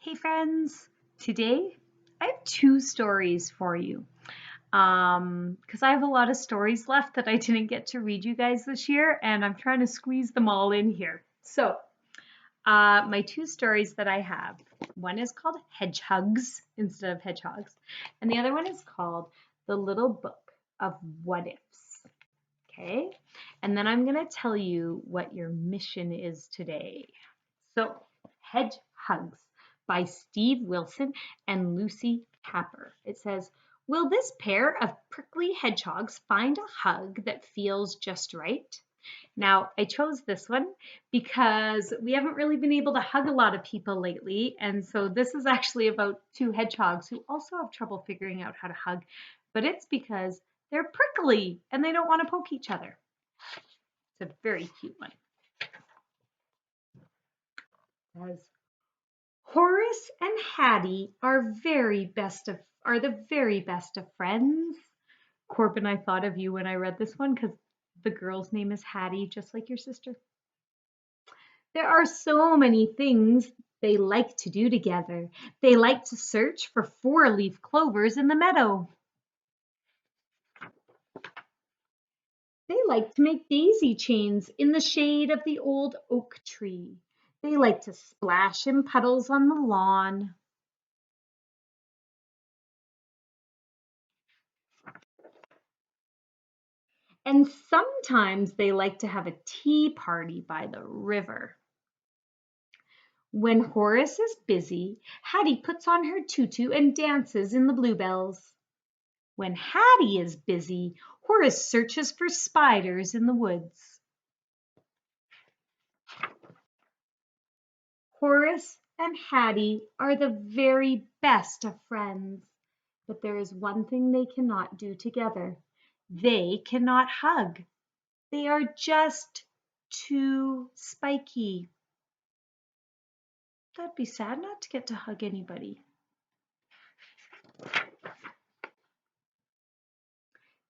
Hey friends, today I have two stories for you because I have a lot of stories left that I didn't get to read you guys this year, and I'm trying to squeeze them all in here. My two stories that I have, one is called Hedgehugs instead of Hedgehogs, and the other one is called The Little Book of What Ifs. Okay, and then I'm going to tell you what your mission is today. So, Hedgehugs by Steve Wilson and Lucy Capper. It says, will this pair of prickly hedgehogs find a hug that feels just right? Now, I chose this one because we haven't really been able to hug a lot of people lately. And so this is actually about two hedgehogs who also have trouble figuring out how to hug, but it's because they're prickly and they don't want to poke each other. It's a very cute one. As Horace and Hattie are the very best of friends. Corbin, I thought of you when I read this one because the girl's name is Hattie, just like your sister. There are so many things they like to do together. They like to search for four-leaf clovers in the meadow. They like to make daisy chains in the shade of the old oak tree. They like to splash in puddles on the lawn. And sometimes they like to have a tea party by the river. When Horace is busy, Hattie puts on her tutu and dances in the bluebells. When Hattie is busy, Horace searches for spiders in the woods. Horace and Hattie are the very best of friends, but there is one thing they cannot do together. They cannot hug. They are just too spiky. That'd be sad not to get to hug anybody.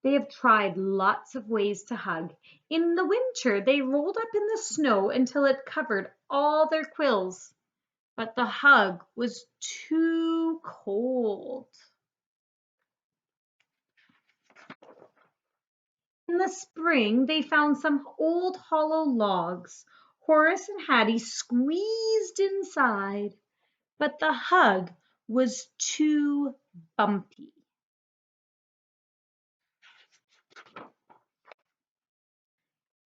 They have tried lots of ways to hug. In the winter, they rolled up in the snow until it covered all their quills. But the hug was too cold. In the spring, they found some old hollow logs. Horace and Hattie squeezed inside, but the hug was too bumpy.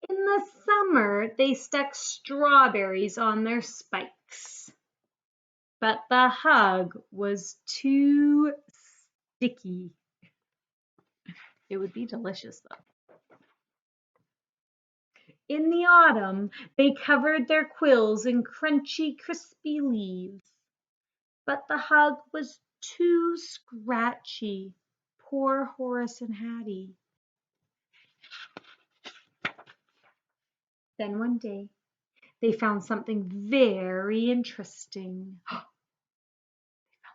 In the summer, they stuck strawberries on their spikes, but the hug was too sticky. It would be delicious though. In the autumn, they covered their quills in crunchy, crispy leaves, but the hug was too scratchy. Poor Horace and Hattie. Then one day, they found something very interesting. They found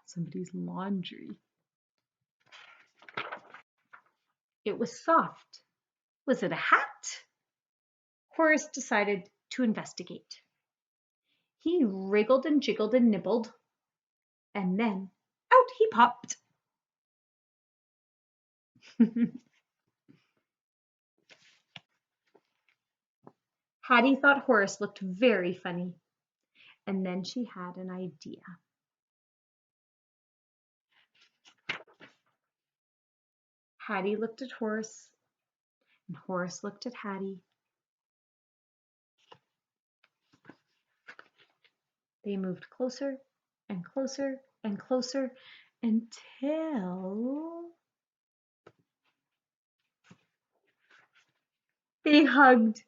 somebody's laundry. It was soft. Was it a hat? Horace decided to investigate. He wriggled and jiggled and nibbled, and then out he popped. Hattie thought Horace looked very funny, and then she had an idea. Hattie looked at Horace, and Horace looked at Hattie. They moved closer and closer and closer until they hugged.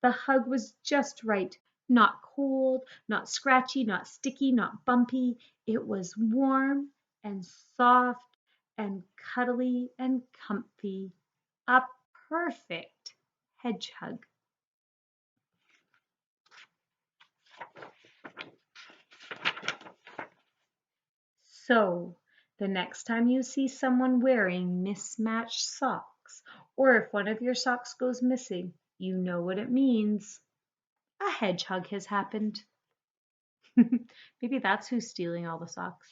The hug was just right. Not cold, not scratchy, not sticky, not bumpy. It was warm and soft and cuddly and comfy. A perfect hedge hug. So, the next time you see someone wearing mismatched socks, or if one of your socks goes missing, you know what it means. A hedge hug has happened. Maybe that's who's stealing all the socks.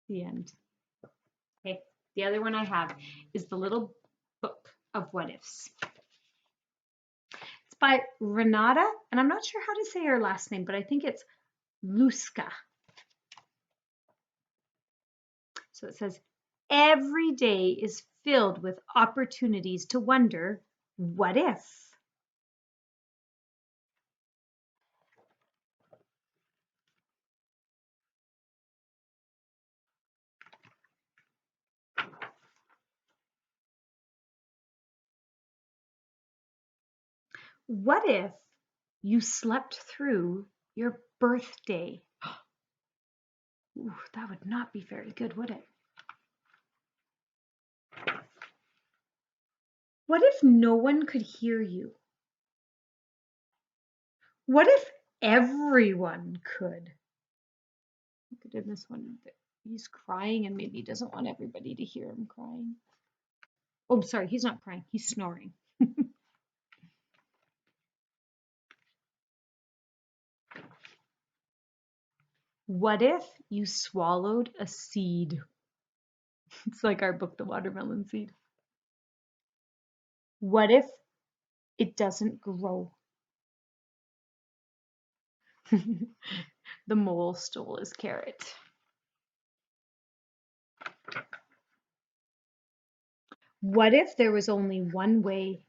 The end. Okay, the other one I have is the little book of what ifs. It's by Renata, and I'm not sure how to say her last name, but I think it's Luska. So it says, every day is filled with opportunities to wonder, what if? What if you slept through your birthday? Ooh, that would not be very good, would it? What if no one could hear you? What if everyone could? Look at in this one. He's crying and maybe he doesn't want everybody to hear him crying. Oh, sorry, he's not crying. He's snoring. What if you swallowed a seed? It's like our book, The Watermelon Seed. What if it doesn't grow? The mole stole his carrot. What if there was only one way?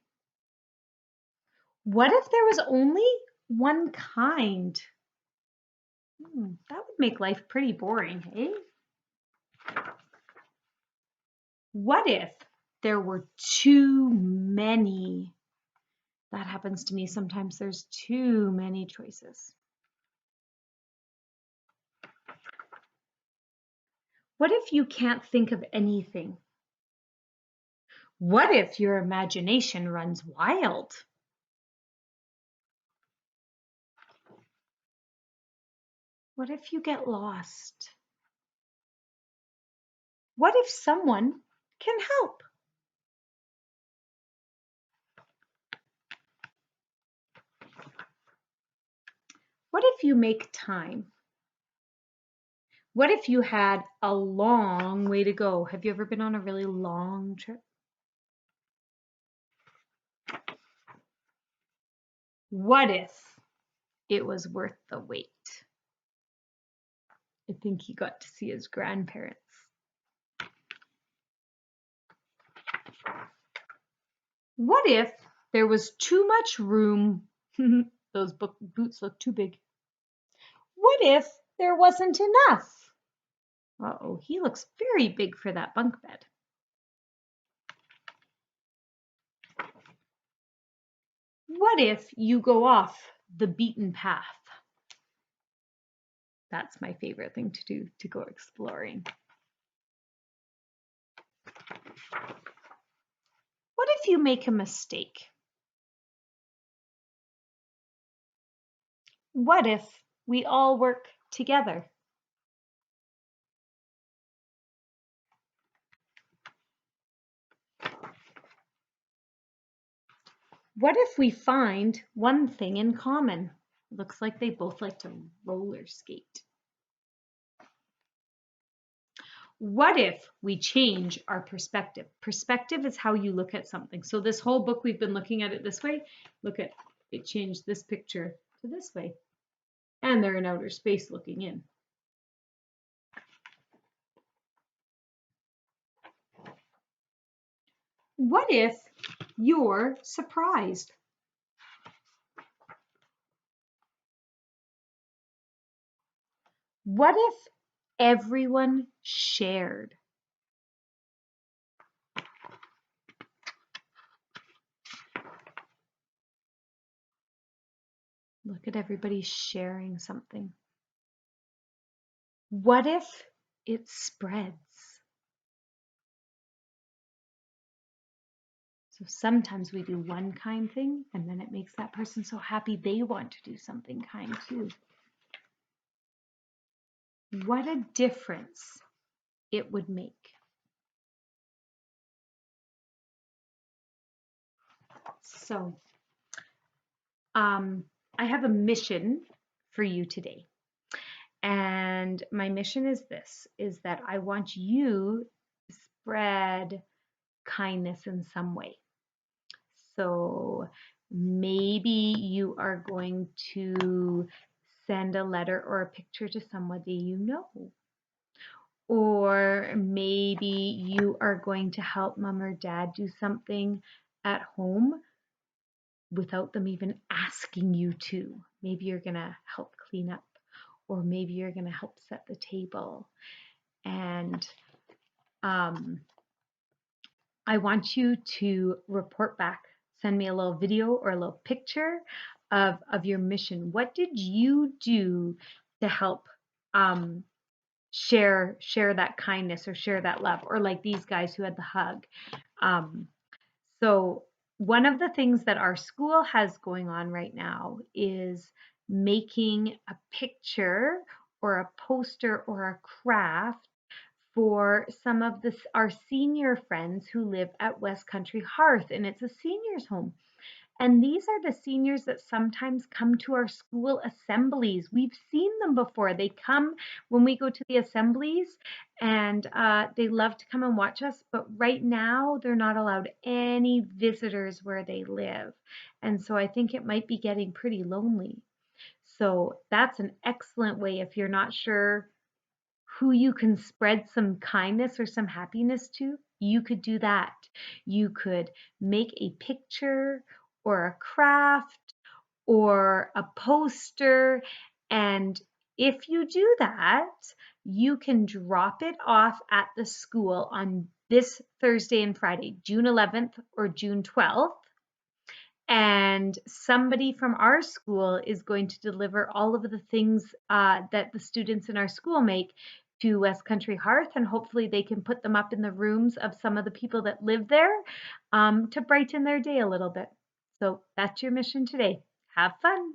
What if there was only one kind? That would make life pretty boring, eh? What if there were too many? That happens to me sometimes. There's too many choices. What if you can't think of anything? What if your imagination runs wild? What if you get lost? What if someone can help? What if you make time? What if you had a long way to go? Have you ever been on a really long trip? What if it was worth the wait? I think he got to see his grandparents. What if there was too much room? Those boots look too big. What if there wasn't enough? Uh-oh, he looks very big for that bunk bed. What if you go off the beaten path? That's my favorite thing to do, to go exploring. What if you make a mistake? What if we all work together? What if we find one thing in common? Looks like they both like to roller skate. What if we change our perspective? Perspective is how you look at something. So this whole book, we've been looking at it this way. Look at it, changed this picture to this way. And they're in outer space looking in. What if you're surprised? What if everyone shared? Look at everybody sharing something. What if it spreads? So sometimes we do one kind thing and then it makes that person so happy they want to do something kind too. What a difference it would make. So I have a mission for you today. And my mission is this, is that I want you to spread kindness in some way. So maybe you are going to send a letter or a picture to somebody you know. Or maybe you are going to help mom or dad do something at home without them even asking you to. Maybe you're going to help clean up, or maybe you're going to help set the table. And I want you to report back. Send me a little video or a little picture of your mission. What did you do to help share that kindness or share that love? Or like these guys who had the hug. So one of the things that our school has going on right now is making a picture or a poster or a craft for some of our senior friends who live at West Country Hearth, and it's a seniors home. And these are the seniors that sometimes come to our school assemblies. We've seen them before. They come when we go to the assemblies, and they love to come and watch us. But right now, they're not allowed any visitors where they live. And so I think it might be getting pretty lonely. So that's an excellent way if you're not sure who you can spread some kindness or some happiness to, you could do that. You could make a picture or a craft or a poster. And if you do that, you can drop it off at the school on this Thursday and Friday, June 11th or June 12th. And somebody from our school is going to deliver all of the things that the students in our school make to West Country Hearth, and hopefully they can put them up in the rooms of some of the people that live there to brighten their day a little bit. So that's your mission today. Have fun.